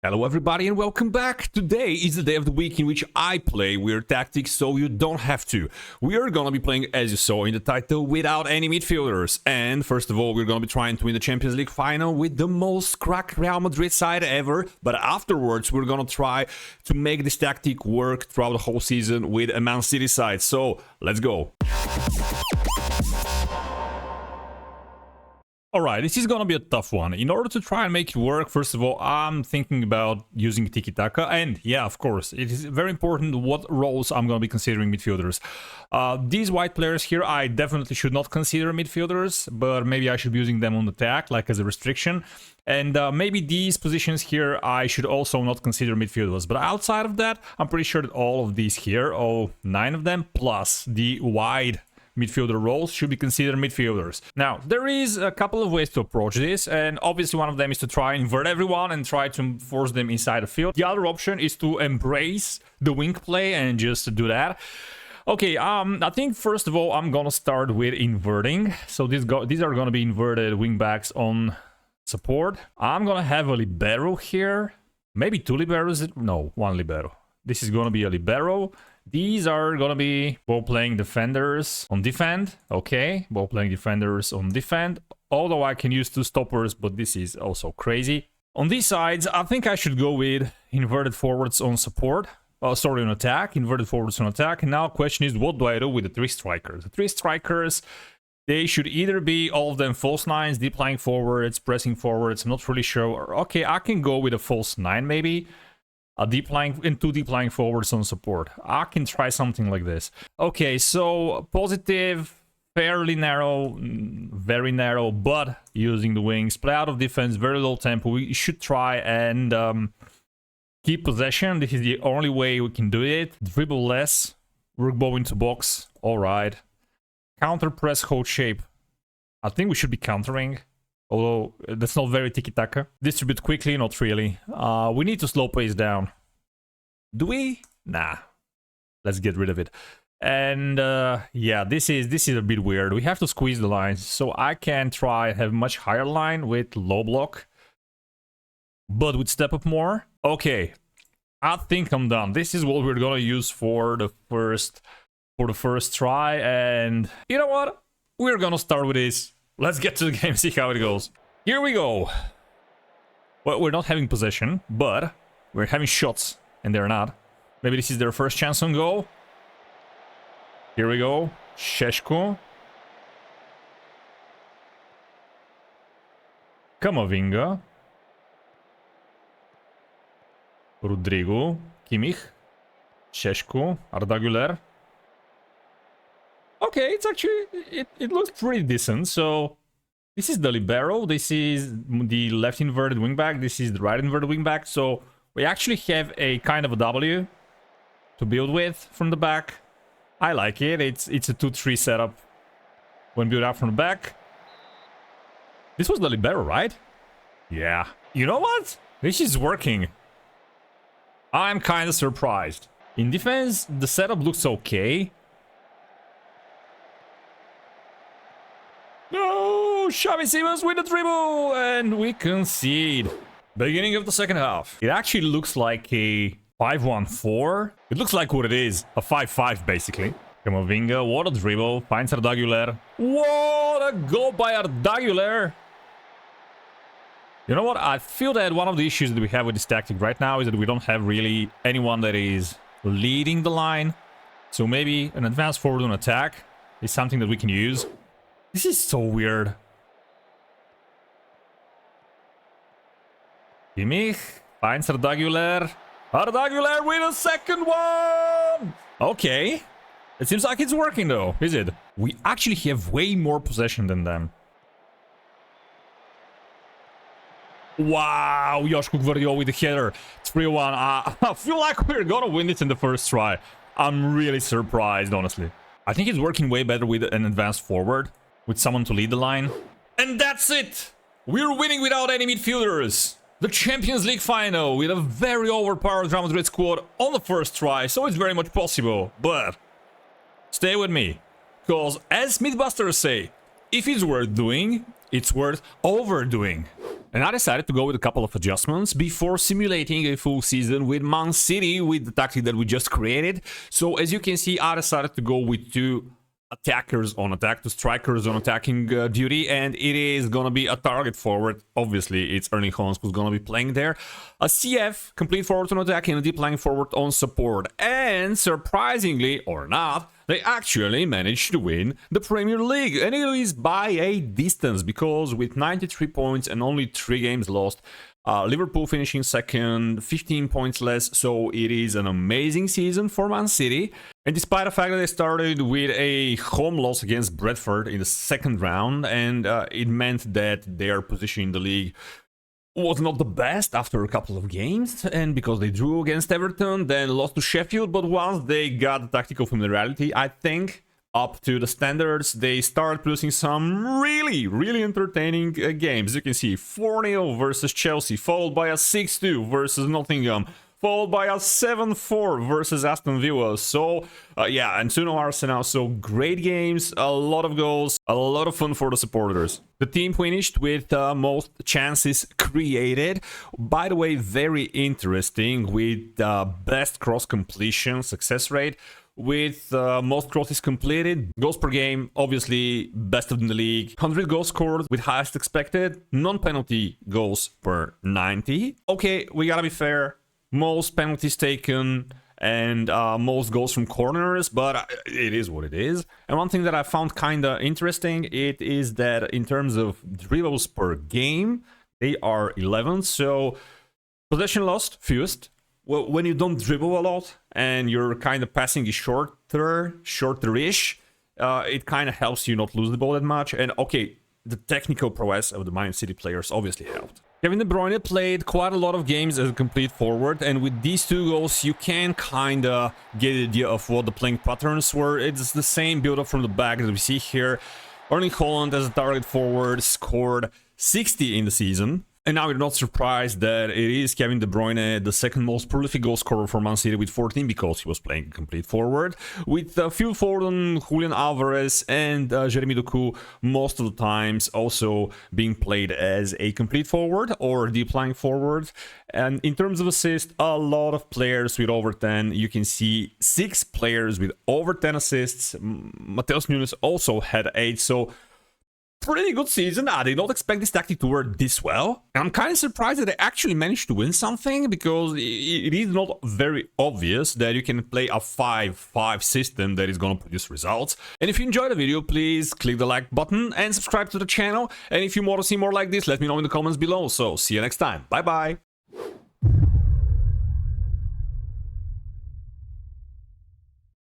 Hello everybody and welcome back. Today is the day of the week in which I play weird tactics so you don't have to. We are gonna be playing, as you saw in the title, without any midfielders. And first of all, we're gonna be trying to win the Champions League final with the most cracked Real Madrid side ever. But afterwards, we're gonna try to make this tactic work throughout the whole season with a Man City side. So, let's go. Alright, this is gonna be a tough one. In order to try and make it work, first of all, I'm thinking about using tiki-taka. And yeah, of course, it is very important what roles I'm gonna be considering midfielders. These white players here, I definitely should not consider midfielders, but maybe I should be using them on attack, like as a restriction. And maybe these positions here, I should also not consider midfielders. But outside of that, I'm pretty sure that all of these here, 9 of them, plus the wide midfielder roles should be considered midfielders. Now, there is a couple of ways to approach this, and obviously one of them is to try and invert everyone and try to force them inside the field. The other option is to embrace the wing play and just do that. Okay, I think first of all, I'm gonna start with inverting. So these are gonna be inverted wingbacks on support. I'm gonna have a libero here. Maybe 2 liberos? No, 1 libero. This is gonna be a libero. These are gonna be ball-playing defenders on defend. Okay, ball-playing defenders on defend. Although I can use 2 stoppers, but this is also crazy. On these sides, I think I should go with inverted forwards on support. Oh, sorry, on attack. Inverted forwards on attack. And now question is, what do I do with the 3 strikers? The 3 strikers, they should either be all of them false 9s, deep lying forwards, pressing forwards. I'm not really sure. Okay, I can go with a false 9 maybe. A deep lying and 2 deep lying forwards on support. I can try something like this. Okay, so positive, fairly narrow, very narrow, but using the wings. Play out of defense, very low tempo. We should try and keep possession. This is the only way we can do it. Dribble less, work ball into box. All right. Counter press, hold shape. I think we should be countering. Although, that's not very tiki-taka. Distribute quickly, not really. We need to slow pace down. Do we? Nah. Let's get rid of it. And, yeah, this is a bit weird. We have to squeeze the lines. So I can try and have much higher line with low block. But with step up more. Okay. I think I'm done. This is what we're gonna use for the first try. And, you know what? We're gonna start with this. Let's get to the game, see how it goes. Here we go. Well, we're not having possession, but we're having shots, and they're not. Maybe this is their first chance on goal. Here we go. Šeško. Kamavinga. Rodrigo. Kimmich. Šeško. Arda Güler. Okay, it's actually, it looks pretty decent. So this is the libero, this is the left inverted wingback, this is the right inverted wingback. So we actually have a kind of a W to build with from the back. I like it. It's a 2-3 setup when built up from the back. This was the libero, right? Yeah. You know what? This is working. I'm kind of surprised. In defense, the setup looks okay. No, Xavi Simons with the dribble, and we concede. Beginning of the second half. It actually looks like a 5-1-4. It looks like what it is, a 5-5 basically. Kamavinga, what a dribble, finds Arda Güler. What a goal by Arda Güler. You know what, I feel that one of the issues that we have with this tactic right now is that we don't have really anyone that is leading the line. So maybe an advanced forward on attack is something that we can use. This is so weird. Kimmich finds Arda Güler. Arda Güler with a second one! Okay. It seems like it's working though, is it? We actually have way more possession than them. Wow, Joshua Gvardiol with the header. 3-1. I feel like we're gonna win this in the first try. I'm really surprised, honestly. I think it's working way better with an advanced forward. With someone to lead the line. And that's it! We're winning without any midfielders! The Champions League final with a very overpowered Real Madrid squad on the first try, so it's very much possible. But stay with me, because as Mythbusters say, if it's worth doing, it's worth overdoing. And I decided to go with a couple of adjustments before simulating a full season with Man City with the tactic that we just created. So as you can see, I decided to go with 2 attackers on attack, 2 strikers on attacking duty, and it is gonna be a target forward. Obviously, it's Erling Haaland who's gonna be playing there. A CF, complete forward on attack, and a deep lying forward on support. And surprisingly, or not, they actually managed to win the Premier League, and it is by a distance, because with 93 points and only 3 games lost, Liverpool finishing second, 15 points less, so it is an amazing season for Man City. And despite the fact that they started with a home loss against Bradford in the second round, and it meant that their position in the league was not the best after a couple of games, and because they drew against Everton, then lost to Sheffield, but once they got the tactical familiarity, I think, up to the standards, they started producing some really entertaining games. You can see 4-0 versus Chelsea, followed by a 6-2 versus Nottingham, followed by a 7-4 versus Aston Villa. So, yeah, and 2-0 Arsenal. So, great games, a lot of goals, a lot of fun for the supporters. The team finished with most chances created. By the way, very interesting, with best cross completion success rate, with most crosses completed, goals per game, obviously best in the league, 100 goals scored with highest expected, non-penalty goals per 90. Okay, we gotta be fair, most penalties taken and most goals from corners, but it is what it is. And one thing that I found kinda interesting, it is that in terms of dribbles per game, they are 11th, so possession lost, fewest. Well, when you don't dribble a lot and your kind of passing is shorter-ish, it kind of helps you not lose the ball that much. And okay, the technical prowess of the Man City players obviously helped. Kevin De Bruyne played quite a lot of games as a complete forward, and with these 2 goals, you can kind of get an idea of what the playing patterns were. It's the same build-up from the back that we see here. Erling Haaland as a target forward scored 60 in the season. And now we're not surprised that it is Kevin De Bruyne, the second most prolific goal scorer for Man City with 14, because he was playing complete forward. With Phil Foden, Julian Alvarez, and Jeremy Doku most of the times also being played as a complete forward or deep lying forward. And in terms of assists, a lot of players with over 10. You can see 6 players with over 10 assists. Mateus Nunes also had 8, so pretty good season. I did not expect this tactic to work this well. And I'm kind of surprised that they actually managed to win something, because it is not very obvious that you can play a 5-5 system that is going to produce results. And if you enjoyed the video, please click the like button and subscribe to the channel. And if you want to see more like this, let me know in the comments below. So see you next time. Bye bye.